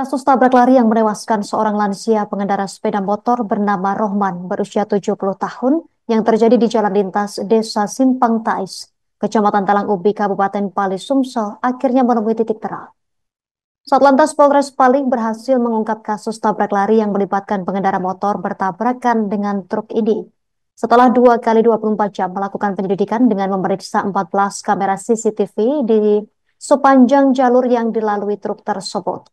Kasus tabrak lari yang menewaskan seorang lansia pengendara sepeda motor bernama Rohman berusia 70 tahun yang terjadi di jalan lintas Desa Simpang Tais, Kecamatan Talang Ubi, Kabupaten Pali Sumsel, akhirnya menemui titik terang. Satlantas Polres Pali berhasil mengungkap kasus tabrak lari yang melibatkan pengendara motor bertabrakan dengan truk ini. Setelah 2 kali 24 jam melakukan penyelidikan dengan memeriksa 14 kamera CCTV di sepanjang jalur yang dilalui truk tersebut.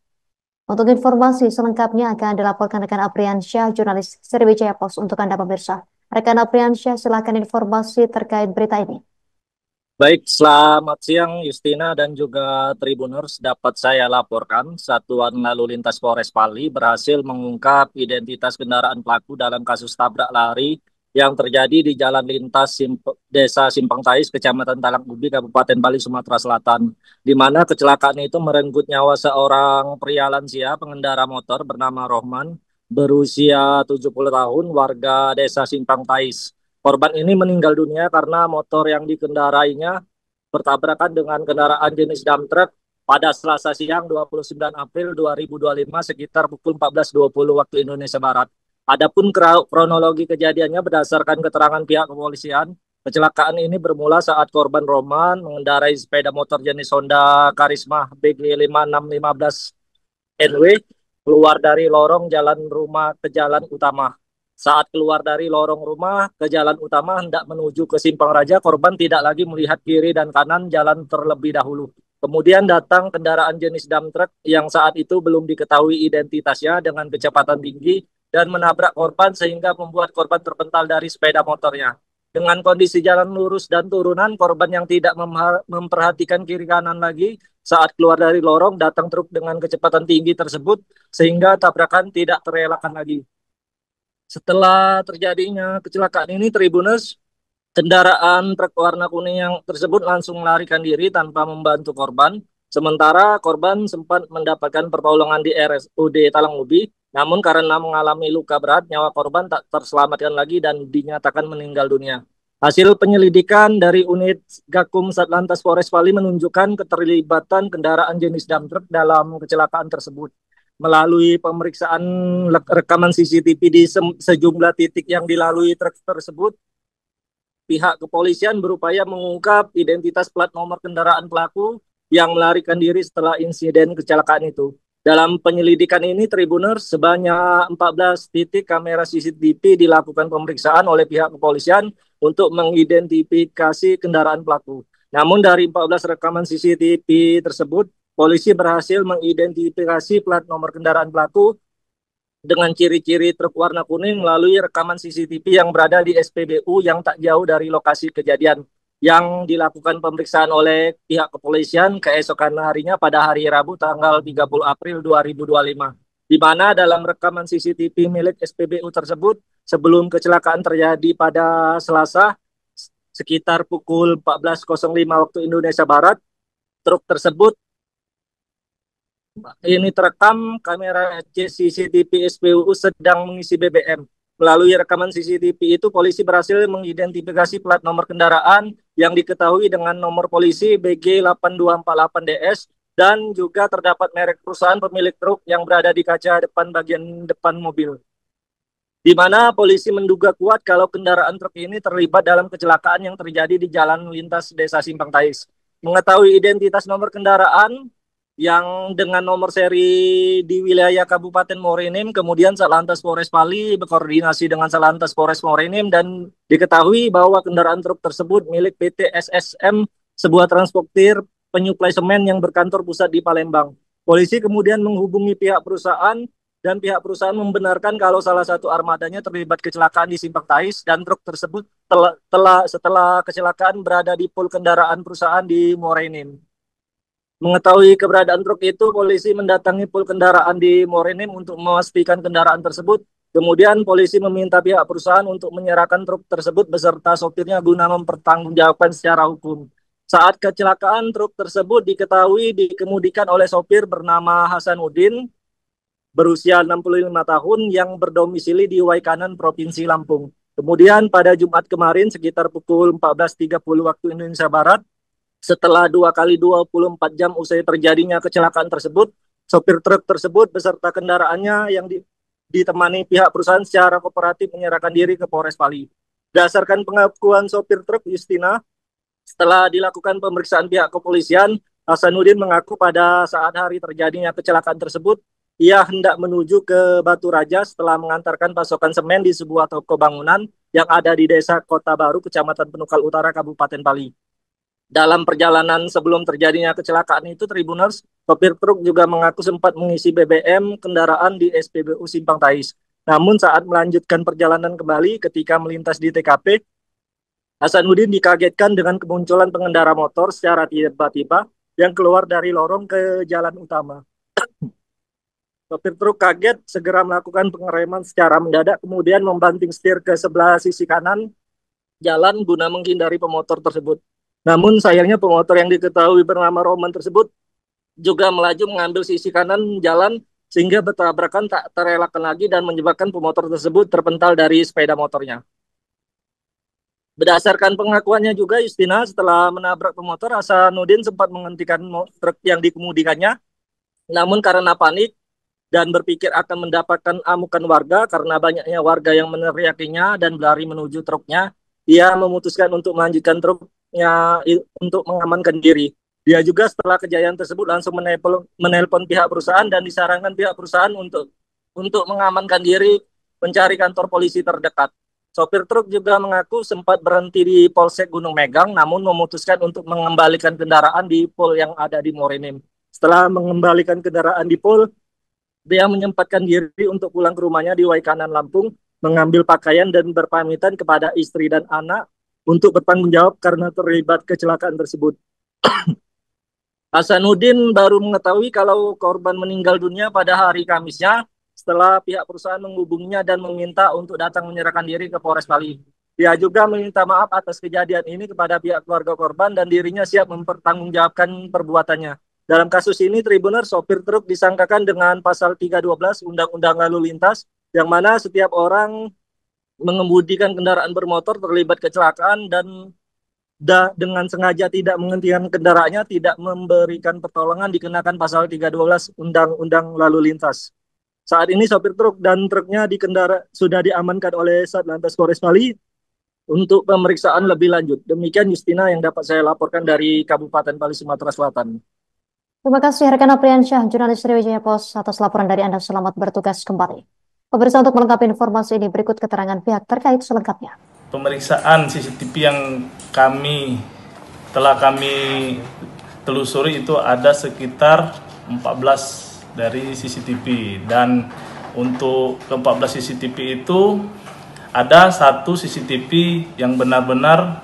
Untuk informasi selengkapnya akan dilaporkan rekan Apriansyah, jurnalis Sriwijaya Pos untuk Anda pemirsa. Rekan Apriansyah, silakan informasi terkait berita ini. Baik, selamat siang Justina dan juga Tribuners. Dapat saya laporkan, Satuan Lalu Lintas Polres Pali berhasil mengungkap identitas kendaraan pelaku dalam kasus tabrak lari yang terjadi di Jalan Lintas Desa Simpang Tais, Kecamatan Talang Ubi, Kabupaten Pali, Sumatera Selatan, di mana kecelakaan itu merenggut nyawa seorang pria lansia pengendara motor bernama Rohman, berusia 70 tahun, warga Desa Simpang Tais. Korban ini meninggal dunia karena motor yang dikendarainya bertabrakan dengan kendaraan jenis dump truck pada Selasa siang 29 April 2025 sekitar pukul 14.20 waktu Indonesia Barat. Adapun kronologi kejadiannya berdasarkan keterangan pihak kepolisian, kecelakaan ini bermula saat korban Roman mengendarai sepeda motor jenis Honda Karisma BG 5615 NW keluar dari lorong jalan rumah ke jalan utama. Saat keluar dari lorong rumah ke jalan utama hendak menuju ke Simpang Raja, korban tidak lagi melihat kiri dan kanan jalan terlebih dahulu. Kemudian datang kendaraan jenis dump truck yang saat itu belum diketahui identitasnya dengan kecepatan tinggi dan menabrak korban sehingga membuat korban terpental dari sepeda motornya. Dengan kondisi jalan lurus dan turunan, korban yang tidak memperhatikan kiri kanan lagi saat keluar dari lorong datang truk dengan kecepatan tinggi tersebut sehingga tabrakan tidak terelakkan lagi. Setelah terjadinya kecelakaan ini, Tribuners, kendaraan truk warna kuning yang tersebut langsung melarikan diri tanpa membantu korban. Sementara korban sempat mendapatkan pertolongan di RSUD Talang Ubi, namun karena mengalami luka berat, nyawa korban tak terselamatkan lagi dan dinyatakan meninggal dunia. Hasil penyelidikan dari unit Gakum Satlantas Polres Pali menunjukkan keterlibatan kendaraan jenis dump truck dalam kecelakaan tersebut. Melalui pemeriksaan rekaman CCTV di sejumlah titik yang dilalui truk tersebut, pihak kepolisian berupaya mengungkap identitas plat nomor kendaraan pelaku yang melarikan diri setelah insiden kecelakaan itu. Dalam penyelidikan ini, Tribuners, sebanyak 14 titik kamera CCTV dilakukan pemeriksaan oleh pihak kepolisian untuk mengidentifikasi kendaraan pelaku. Namun dari 14 rekaman CCTV tersebut, polisi berhasil mengidentifikasi plat nomor kendaraan pelaku dengan ciri-ciri truk warna kuning melalui rekaman CCTV yang berada di SPBU yang tak jauh dari lokasi kejadian yang dilakukan pemeriksaan oleh pihak kepolisian keesokan harinya pada hari Rabu tanggal 30 April 2025. Di mana dalam rekaman CCTV milik SPBU tersebut sebelum kecelakaan terjadi pada Selasa sekitar pukul 14.05 waktu Indonesia Barat, truk tersebut ini terekam kamera CCTV SPBU sedang mengisi BBM. Melalui rekaman CCTV itu, polisi berhasil mengidentifikasi plat nomor kendaraan yang diketahui dengan nomor polisi BG 8248DS dan juga terdapat merek perusahaan pemilik truk yang berada di kaca depan bagian depan mobil. Di mana polisi menduga kuat kalau kendaraan truk ini terlibat dalam kecelakaan yang terjadi di jalan lintas Desa Simpang Tais. Mengetahui identitas nomor kendaraan yang dengan nomor seri di wilayah Kabupaten Morenim, kemudian Satlantas Polres Pali berkoordinasi dengan Satlantas Polres Morenim dan diketahui bahwa kendaraan truk tersebut milik PT SSM, sebuah transportir penyuplai semen yang berkantor pusat di Palembang. Polisi kemudian menghubungi pihak perusahaan dan pihak perusahaan membenarkan kalau salah satu armadanya terlibat kecelakaan di Simpang Tais dan truk tersebut setelah kecelakaan berada di pool kendaraan perusahaan di Morenim. Mengetahui keberadaan truk itu, polisi mendatangi pool kendaraan di Morenim untuk memastikan kendaraan tersebut. Kemudian polisi meminta pihak perusahaan untuk menyerahkan truk tersebut beserta sopirnya guna mempertanggungjawabkan secara hukum. Saat kecelakaan, truk tersebut diketahui dikemudikan oleh sopir bernama Hasanuddin, berusia 65 tahun yang berdomisili di Waikanan, Provinsi Lampung. Kemudian pada Jumat kemarin sekitar pukul 14.30 waktu Indonesia Barat, setelah 2 kali 24 jam usai terjadinya kecelakaan tersebut, Sopir truk tersebut beserta kendaraannya yang ditemani pihak perusahaan secara kooperatif menyerahkan diri ke Polres Pali. Berdasarkan pengakuan sopir truk Justina, setelah dilakukan pemeriksaan pihak kepolisian, Hasanuddin mengaku pada saat hari terjadinya kecelakaan tersebut, ia hendak menuju ke Batu Raja setelah mengantarkan pasokan semen di sebuah toko bangunan yang ada di Desa Kota Baru, Kecamatan Penukal Utara, Kabupaten Pali. Dalam perjalanan sebelum terjadinya kecelakaan itu, Tribuners, sopir truk juga mengaku sempat mengisi BBM kendaraan di SPBU Simpang Tais. Namun saat melanjutkan perjalanan kembali ketika melintas di TKP, Hasanuddin dikagetkan dengan kemunculan pengendara motor secara tiba-tiba yang keluar dari lorong ke jalan utama. Sopir truk kaget, segera melakukan pengereman secara mendadak, kemudian membanting setir ke sebelah sisi kanan jalan guna menghindari pemotor tersebut. Namun sayangnya pemotor yang diketahui bernama Roman tersebut juga melaju mengambil sisi kanan jalan sehingga bertabrakan tak terelakkan lagi dan menyebabkan pemotor tersebut terpental dari sepeda motornya. Berdasarkan pengakuannya juga, Justina setelah menabrak pemotor, Hasanuddin sempat menghentikan truk yang dikemudikannya. Namun karena panik dan berpikir akan mendapatkan amukan warga karena banyaknya warga yang meneriakinya dan berlari menuju truknya, ia memutuskan untuk melanjutkan truknya untuk mengamankan diri. Dia juga setelah kejadian tersebut langsung menelpon pihak perusahaan dan disarankan pihak perusahaan untuk mengamankan diri, mencari kantor polisi terdekat. Sopir truk juga mengaku sempat berhenti di Polsek Gunung Megang, namun memutuskan untuk mengembalikan kendaraan di pul yang ada di Morenim. Setelah mengembalikan kendaraan di pul, dia menyempatkan diri untuk pulang ke rumahnya di Waikanan, Lampung, mengambil pakaian dan berpamitan kepada istri dan anak untuk bertanggung jawab karena terlibat kecelakaan tersebut. Hasanuddin baru mengetahui kalau korban meninggal dunia pada hari Kamisnya setelah pihak perusahaan menghubunginya dan meminta untuk datang menyerahkan diri ke Polres Pali. Dia juga meminta maaf atas kejadian ini kepada pihak keluarga korban dan dirinya siap mempertanggungjawabkan perbuatannya. Dalam kasus ini, Tribuner, sopir truk disangkakan dengan pasal 312 Undang-Undang Lalu Lintas, yang mana setiap orang mengemudikan kendaraan bermotor terlibat kecelakaan dan dengan sengaja tidak menghentikan kendaraannya, tidak memberikan pertolongan, dikenakan pasal 312 Undang-Undang Lalu Lintas. Saat ini sopir truk dan truknya sudah diamankan oleh Satlantas Polres Pali untuk pemeriksaan lebih lanjut. Demikian Justina yang dapat saya laporkan dari Kabupaten Pali, Sumatera Selatan. Terima kasih rekan Apriansyah, jurnalis Sriwijaya Pos atas laporan dari Anda. Selamat bertugas kembali. Pemirsa, untuk melengkapi informasi ini berikut keterangan pihak terkait selengkapnya. Pemeriksaan CCTV yang telah kami telusuri itu ada sekitar 14 dari CCTV, dan untuk ke-14 CCTV itu ada satu CCTV yang benar-benar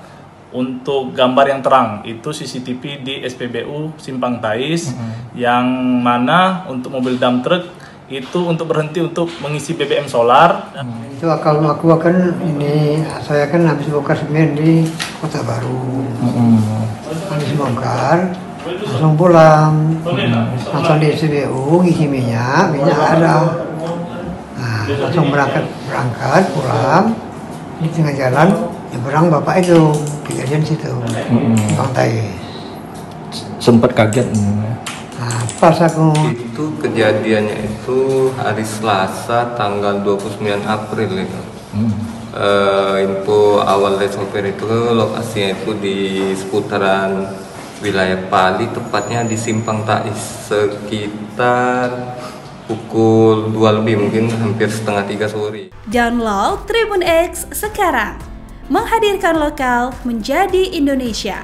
untuk gambar yang terang, itu CCTV di SPBU Simpang Tais, yang mana untuk mobil dump truck itu untuk berhenti untuk mengisi BBM solar. Itu kalau aku kan ini, saya kan habis bongkar semen di Kota Baru. Habis bongkar, langsung pulang. Langsung di SPBU ngisi minyak ada. Nah, langsung berangkat pulang. Di tengah jalan, nyebrang bapak itu, kejadian situ, Pantai. Sempat kaget. Nah, pas aku Itu kejadiannya itu hari Selasa tanggal 29 April itu. Info awal dari sopir itu lokasinya itu di seputaran wilayah Pali, tepatnya di Simpang Tais, sekitar pukul 2 lebih, mungkin hampir setengah 3 sore. Download Tribun X sekarang, menghadirkan lokal menjadi Indonesia.